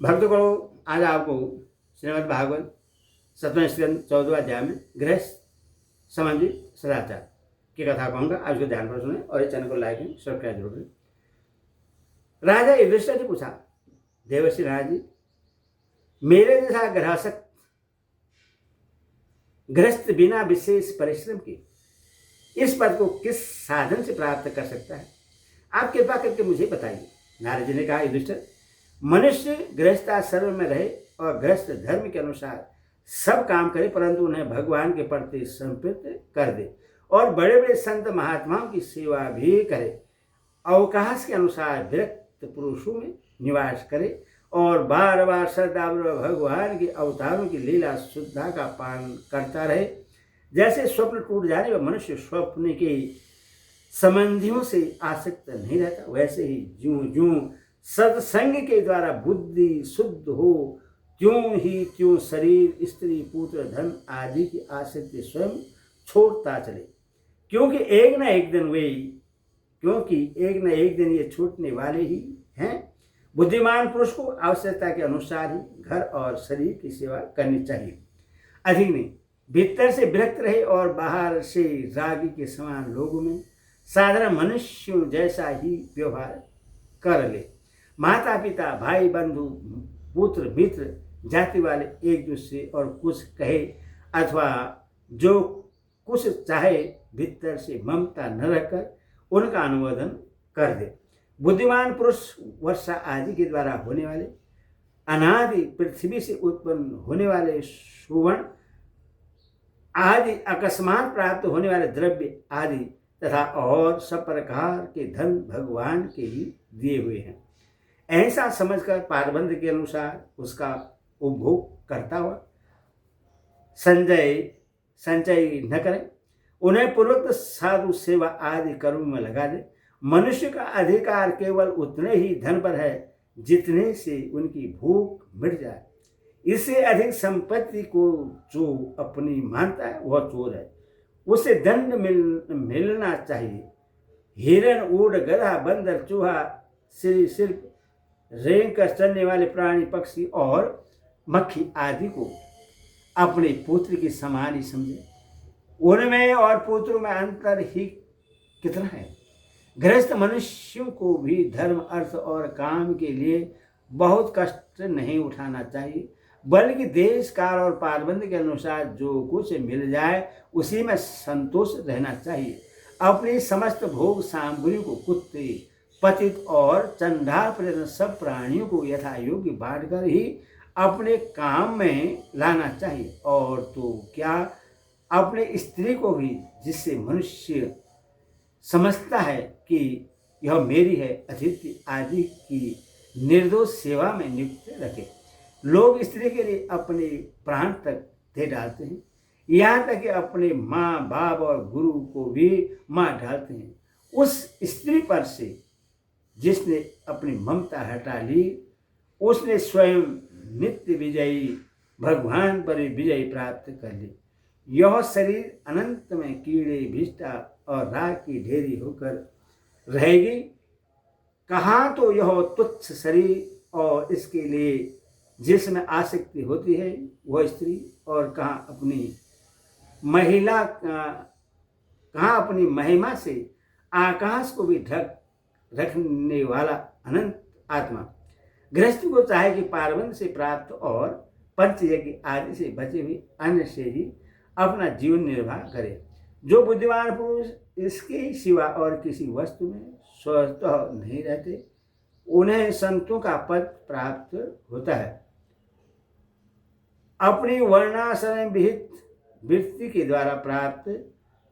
भक्तगणों, आज आपको श्रीमद् भागवत 7वें स्कंद 14वें अध्याय में गृहस्थ संबंधी सदाचार की कथा कहूँगा। आज को ध्यान पर सुने और इस चैनल को लाइक करें, सब्सक्राइब जरूर करें। राजा युधिष्ठिर ने पूछा, देवर्षि राज जी, मेरे जैसा गृहस्थ बिना विशेष परिश्रम के इस पद को किस साधन से प्राप्त कर सकता है? आप कृपा करके मुझे बताइए। नारद जी ने कहा, युधिष्ठिर, मनुष्य गृहस्थाश्रम में रहे और गृहस्थ धर्म के अनुसार सब काम करे, परंतु उन्हें भगवान के प्रति समर्पित कर दे और बड़े बड़े संत महात्माओं की सेवा भी करे, अवकाश के अनुसार विरक्त पुरुषों में निवास करे और बार बार श्रद्धापूर्वक भगवान के अवतारों की लीला शुद्धा का पालन करता रहे। जैसे स्वप्न टूट जाने पर मनुष्य स्वप्न के संबंधियों से आसक्त नहीं रहता, वैसे ही ज्यों ज्यों सत्संग के द्वारा बुद्धि शुद्ध हो, त्यों ही त्यों शरीर, स्त्री, पुत्र, धन आदि की आसक्ति स्वयं छोड़ता चले, क्योंकि एक न एक दिन ये छूटने वाले ही हैं। बुद्धिमान पुरुष को आवश्यकता के अनुसार ही घर और शरीर की सेवा करनी चाहिए, अधिक नहीं। भीतर से विरक्त रहे और बाहर से रागी के समान लोगों में साधारण मनुष्यों जैसा ही व्यवहार कर ले। माता पिता, भाई बंधु, पुत्र मित्र, जाति वाले एक दूसरे और कुछ कहे अथवा जो कुछ चाहे, भीतर से ममता न रखकर उनका अनुमोदन कर दे। बुद्धिमान पुरुष वर्षा आदि के द्वारा होने वाले, अनादि पृथ्वी से उत्पन्न होने वाले सुवर्ण आदि, अकस्मात प्राप्त होने वाले द्रव्य आदि तथा और सब प्रकार के धन भगवान के ही दिए हुए हैं, ऐसा समझकर पारबंध के अनुसार उसका उपभोग करता हुआ संचय न करें, उन्हें पूर्वोक्त साधु सेवा आदि कर्म में लगा दे। मनुष्य का अधिकार केवल उतने ही धन पर है जितने से उनकी भूख मिट जाए। इससे अधिक संपत्ति को जो अपनी मानता है वह चोर है, उसे दंड मिलना चाहिए। हिरण, ऊंट, गधा, बंदर, चूहा, सिर्फ रेंग कर चलने वाले प्राणी, पक्षी और मक्खी आदि को अपने पुत्र के समान ही समझे। उनमें और पुत्रों में अंतर ही कितना है। गृहस्थ मनुष्यों को भी धर्म, अर्थ और काम के लिए बहुत कष्ट नहीं उठाना चाहिए, बल्कि देश काल और पारबंध के अनुसार जो कुछ मिल जाए उसी में संतोष रहना चाहिए। अपनी समस्त भोग सामग्री को कुत्ते, पतित और चंडाल पर्यंत सब प्राणियों को यथा योग्य बांटकर ही अपने काम में लाना चाहिए। और तो क्या, अपने स्त्री को भी, जिससे मनुष्य समझता है कि यह मेरी है, अतिथि आदि की निर्दोष सेवा में नियुक्त रखे। लोग स्त्री के लिए अपने प्राण तक दे डालते हैं, यहाँ तक कि अपने माँ बाप और गुरु को भी मार डालते हैं। उस स्त्री पर से जिसने अपनी ममता हटा ली, उसने स्वयं नित्य विजयी भगवान पर विजय प्राप्त कर ली। यह शरीर अनंत में कीड़े, भिष्टा और राख की ढेरी होकर रहेगी। कहाँ तो यह तुच्छ शरीर और इसके लिए जिसमें आसक्ति होती है वह स्त्री, और कहाँ अपनी महिमा से आकाश को भी ढक रखने वाला अनंत आत्मा। गृहस्थी को चाहे कि पारबंध से प्राप्त और पंचयज्ञ आदि से बचे हुए अन्न से ही अपना जीवन निर्वाह करे। जो बुद्धिमान पुरुष इसके सिवा और किसी वस्तु में स्वतः नहीं रहते, उन्हें संतों का पद प्राप्त होता है। अपनी वर्णाश्रम विहित वृत्ति के द्वारा प्राप्त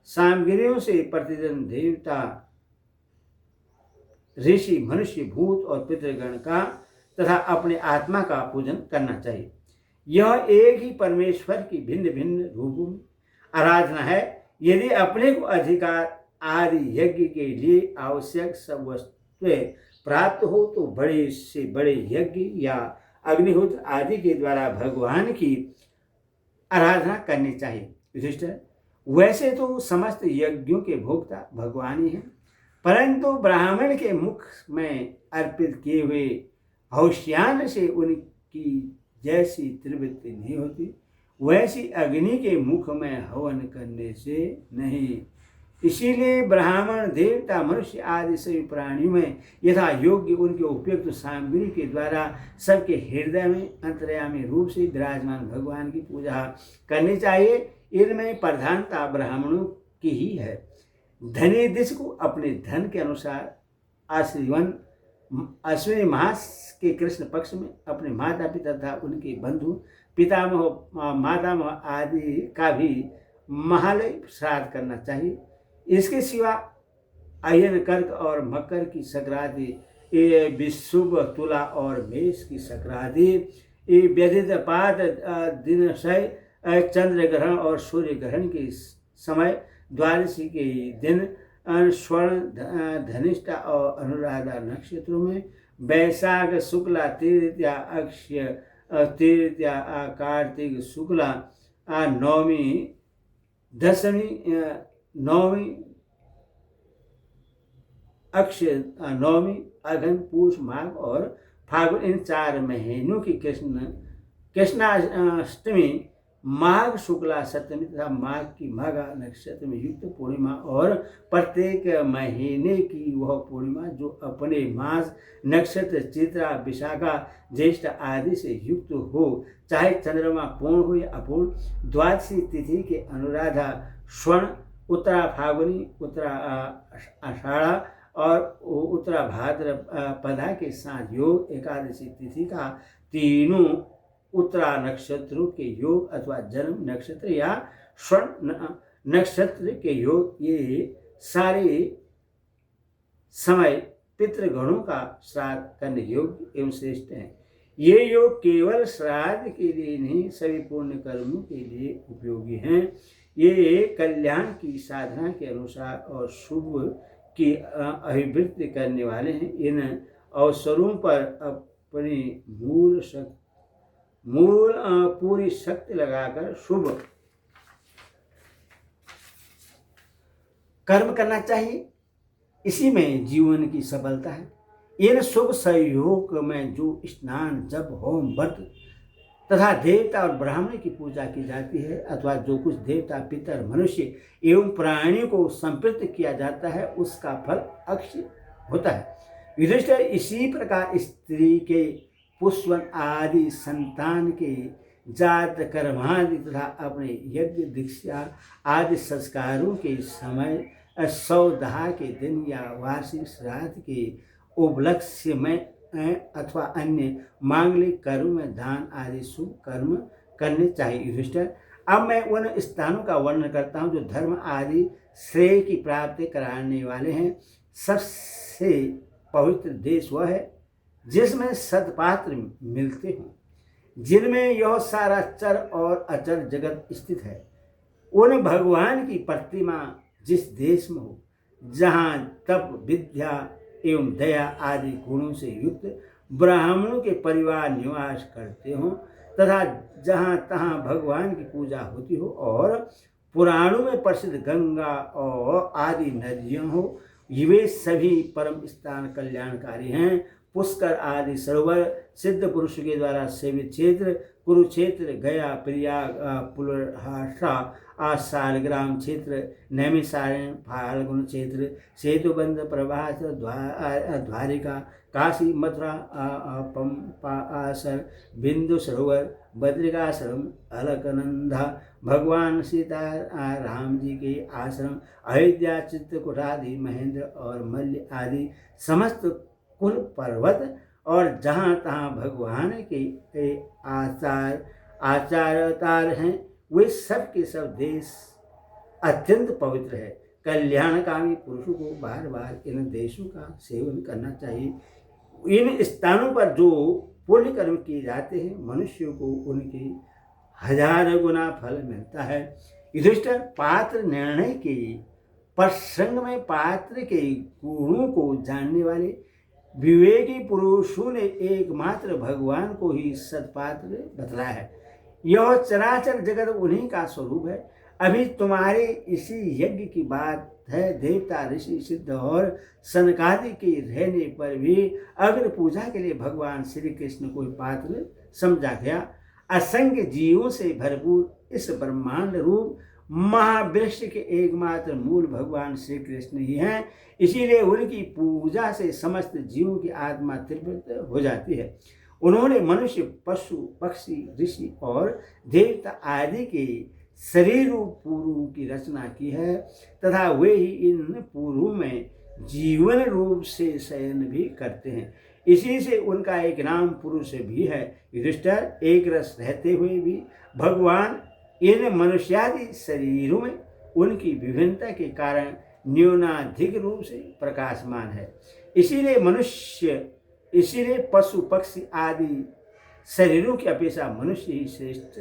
सामग्रियों से प्रतिदिन देवता, ऋषि, मनुष्य, भूत और पितृगण का तथा अपने आत्मा का पूजन करना चाहिए। यह एक ही परमेश्वर की भिन्न भिन्न रूपों में आराधना है। यदि अपने को अधिकार आदि यज्ञ के लिए आवश्यक सब वस्तुएं प्राप्त हो तो बड़े से बड़े यज्ञ या अग्निहोत्र आदि के द्वारा भगवान की आराधना करनी चाहिए। युधिष्ठिर, वैसे तो समस्त यज्ञों के भोक्ता भगवान ही हैं, परंतु ब्राह्मण के मुख में अर्पित किए हुए हौष्यान से की जैसी त्रिवृत्ति नहीं होती, वैसी अग्नि के मुख में हवन करने से नहीं। इसीलिए ब्राह्मण, देवता, मनुष्य आदि सभी प्राणियों में यथा योग्य उनके उपयुक्त सामग्री के द्वारा सबके हृदय में अंतर्यामी रूप से विराजमान भगवान की पूजा करनी चाहिए। इनमें प्रधानता ब्राह्मणों की ही है। धनी दिश को अपने धन के अनुसार अश्विनी मास के कृष्ण पक्ष में अपने माता पिता तथा उनके बंधु, पितामह, मातामह आदि का भी महालय श्राद्ध करना चाहिए। इसके सिवा अयन, कर्क और मकर की संक्रांति, विशुभ, तुला और मेष की संक्रांति, व्यधित पात दिनशय, चंद्र ग्रहण और सूर्य ग्रहण के समय, द्वादशी के दिन, स्वर्ण, धनिष्ठा और अनुराधा नक्षत्रों में, वैशाख शुक्ला तृतीया, अक्षय तृतीया, कार्तिक शुक्ला नवमी, दशमी, नवमी, अक्षय नवमी, अगहन, पूष, माघ और फागुन, इन 4 महीनों की कृष्णाष्टमी, माघ शुक्ला सप्तमी तथा माघ की माघा नक्षत्र में युक्त पूर्णिमा और प्रत्येक महीने की वह पूर्णिमा जो अपने मास नक्षत्र चित्रा, विशाखा, ज्येष्ठ आदि से युक्त हो, चाहे चंद्रमा पूर्ण हो या अपूर्ण। द्वादशी तिथि के अनुराधा, स्वर्ण, उत्तरा फागुनी, उत्तरा आषाढ़ा और उत्तरा भाद्रपदा के साथ योग। एकादशी तिथि का तीनों उत्तरा नक्षत्रों के योग अथवा जन्म नक्षत्र या स्वर्ण नक्षत्र के योग, ये सारे समय पितृगणों का श्राद्ध करने योग्य एवं श्रेष्ठ हैं। ये योग केवल श्राद्ध के लिए नहीं, सभी पुण्य कर्मों के लिए उपयोगी हैं। ये कल्याण की साधना के अनुसार और शुभ की अभिवृद्धि करने वाले हैं। इन अवसरों पर अपनी पूरी शक्ति लगाकर शुभ कर्म करना चाहिए। इसी में जीवन की सफलता है। इन शुभ सहयोग में जो स्नान, जप, होम, व्रत तथा देवता और ब्राह्मण की पूजा की जाती है अथवा जो कुछ देवता, पितर, मनुष्य एवं प्राणियों को संपृक्त किया जाता है, उसका फल अक्षय होता है। युधिष्ठिर, इसी प्रकार स्त्री के पुष्पन आदि, संतान के जात कर्मादि तथा अपने यज्ञ, दीक्षा आदि संस्कारों के समय, सौदाह के दिन या वार्षिक श्राद्ध के उपलक्ष्य में अथवा अन्य मांगलिक कर्म में दान आदि शुभ कर्म करने चाहिए। युधिष्ठिर, अब मैं उन स्थानों का वर्णन करता हूँ जो धर्म आदि श्रेय की प्राप्ति कराने वाले हैं। सबसे पवित्र देश वह है जिसमें सदपात्र मिलते हों, जिनमें यह सारा चर और अचर जगत स्थित है। उन भगवान की प्रतिमा जिस देश में हो, जहाँ तप, विद्या एवं दया आदि गुणों से युक्त ब्राह्मणों के परिवार निवास करते हों तथा जहाँ तहाँ भगवान की पूजा होती हो और पुराणों में प्रसिद्ध गंगा और आदि नदियाँ हो, ये सभी परम स्थान कल्याणकारी हैं। पुष्कर आदि सरोवर, सिद्ध पुरुष के द्वारा सेवित क्षेत्र, कुरुक्षेत्र, गया, प्रयाग, पुलहासा, शालग्राम क्षेत्र, नैमिषारण्य, फाल्गुन क्षेत्र, सेतुबंध, प्रभास, द्वारिका, काशी, मथुरा, पंपासर, बिंदु सरोवर, बद्रिकाश्रम, अलकनंदा, भगवान सीता राम जी के आश्रम, अयोध्या, चित्रकूट आदि, महेंद्र और मल्ल आदि समस्त कुल पर्वत और जहाँ तहाँ भगवान के आचार्यतार हैं, वे सब के सब देश अत्यंत पवित्र है। कल्याणकामी पुरुषों को बार बार इन देशों का सेवन करना चाहिए। इन स्थानों पर जो पुण्य कर्म किए जाते हैं, मनुष्यों को उनके 1000 गुना फल मिलता है। युधिष्ठिर, पात्र निर्णय के प्रसंग में पात्र के गुणों को जानने वाले विवेकी पुरुषों ने एकमात्र भगवान को ही सत्पात्र बतलाया है। यह चराचर जगत उन्हीं का स्वरूप है। अभी तुम्हारे इसी यज्ञ की बात है। देवता, ऋषि, सिद्ध और सनकादि के रहने पर भी अग्नि पूजा के लिए भगवान श्री कृष्ण को पात्र समझा गया। असंख्य जीवों से भरपूर इस ब्रह्मांड रूप महावृक्ष के एकमात्र मूल भगवान श्री कृष्ण ही हैं। इसीलिए उनकी पूजा से समस्त जीवों की आत्मा तृप्त हो जाती है। उन्होंने मनुष्य, पशु, पक्षी, ऋषि और देवता आदि के शरीर रूप पूर्वों की रचना की है तथा वे ही इन पूर्वों में जीवन रूप से शयन भी करते हैं। इसी से उनका एक नाम पुरुष भी है। युधिष्ठिर, एक रस रहते हुए भी भगवान इन मनुष्यादि शरीरों में उनकी विभिन्नता के कारण न्यूनाधिक रूप से प्रकाशमान है। इसीलिए पशु, पक्षी आदि शरीरों की अपेक्षा मनुष्य ही श्रेष्ठ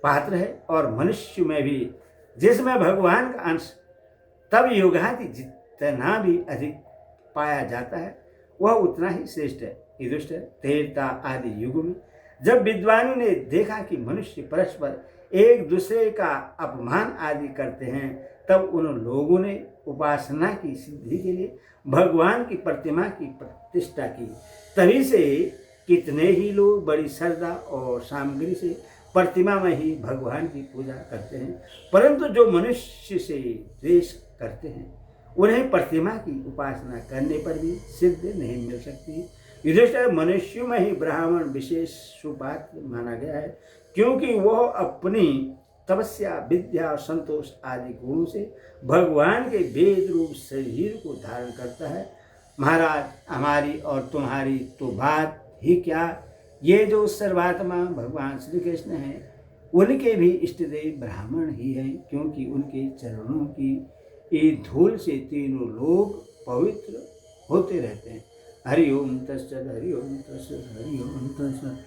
पात्र है। और मनुष्य में भी जिसमें भगवान का अंश तब योगादि जितना भी अधिक पाया जाता है वह उतना ही श्रेष्ठ है। युधिष्ठिर, त्रेता आदि युग में जब विद्वानों ने देखा कि मनुष्य परस्पर एक दूसरे का अपमान आदि करते हैं तब उन लोगों ने उपासना की सिद्धि के लिए भगवान की प्रतिमा की प्रतिष्ठा की। तभी से कितने ही लोग बड़ी श्रद्धा और सामग्री से प्रतिमा में ही भगवान की पूजा करते हैं, परंतु जो मनुष्य से द्वेष करते हैं उन्हें प्रतिमा की उपासना करने पर भी सिद्ध नहीं मिल सकती। युधिष्ठिर, मनुष्यों में ही ब्राह्मण विशेष सुपात्र माना गया है, क्योंकि वह अपनी तपस्या, विद्या और संतोष आदि गुणों से भगवान के वेद रूप शरीर को धारण करता है। महाराज, हमारी और तुम्हारी तो बात ही क्या, ये जो सर्वात्मा भगवान श्री कृष्ण हैं उनके भी इष्टदेव ब्राह्मण ही हैं, क्योंकि उनके चरणों की धूल से तीनों लोग पवित्र होते रहते हैं। हरि ओम तत्सत, हरि ओम तत्सत, हरि ओम तत्सत।